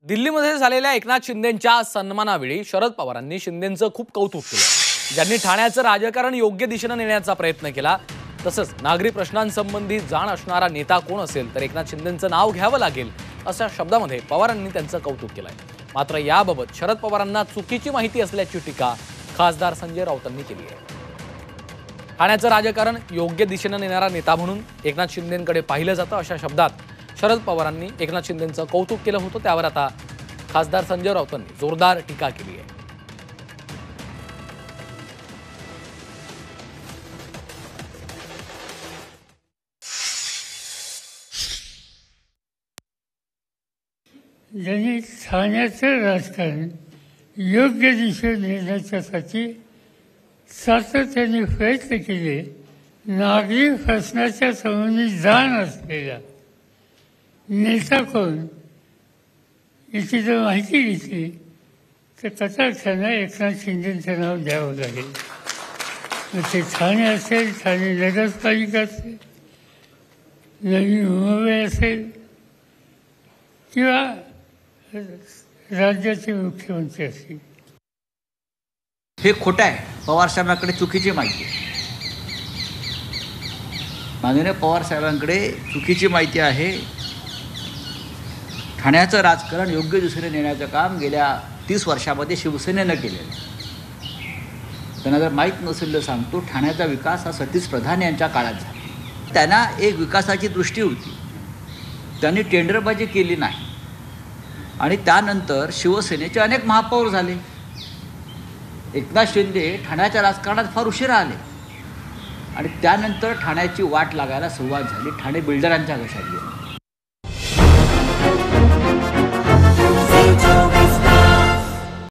दिल्लीमध्ये झालेल्या एकनाथ शिंदेंच्या सन्मानावेळी शरद पवारांनी शिंदेंचं खूप कौतुक केलं। ज्यांनी ठाण्याचं राजकारण योग्य दिशेने नेण्याचा प्रयत्न केला, तसंच नागरी प्रश्नांसंबंधी जाण असणारा नेता कोण असेल तर एकनाथ शिंदेंचं नाव घ्यावं लागेल अशा शब्दामध्ये पवारांनी त्यांचं कौतुक केलंय। मात्र याबाबत शरद पवारांना चुकीची माहिती असल्याची टीका खासदार संजय राऊतांनी केली आहे। ठाण्याचं राजकारण योग्य दिशेने नेणारा नेता म्हणून एकनाथ शिंदेंकडे पाहिलं जातं अशा शब्दात शरद पवारांनी एकनाथ शिंदेंचं कौतुक केलं होतं। त्यावर आता खासदार संजय राऊतांनी जोरदार टीका केली आहे। ज्यांनी ठाण्याचं राजकारण योग्य दिशेने नेण्यासाठी सातत्याने प्रयत्न केले, नागरी प्रश्नाच्या संबंधी जाण असलेला नेता कोण याची जर माहिती घेतली तर कटाक्षानं एकनाथ शिंदेंचं नाव द्यावं लागेल। मग ते ठाणे असेल, ठाणे नगरपालिका असेल, नवी मुंबई असेल किंवा राज्याचे मुख्यमंत्री असतील। हे खोटं आहे। पवार साहेबांकडे चुकीची माहिती आहे। माननीय पवार साहेबांकडे चुकीची माहिती आहे। ठाण्याचं राजकारण योग्य दिशेने नेण्याचं काम गेल्या 30 वर्षामध्ये शिवसेनेनं केलेलं आहे। त्यांना जर माहीत नसेल तर सांगतो, ठाण्याचा विकास हा सतीश प्रधान यांच्या काळात झाला। त्यांना एक विकासाची दृष्टी होती, त्यांनी टेंडरबाजी केली नाही आणि त्यानंतर शिवसेनेचे अनेक महापौर झाले। एकनाथ शिंदे ठाण्याच्या राजकारणात फार उशिरा आले आणि त्यानंतर ठाण्याची वाट लागायला सुरुवात झाली। ठाणे बिल्डरांच्या घशात गेले।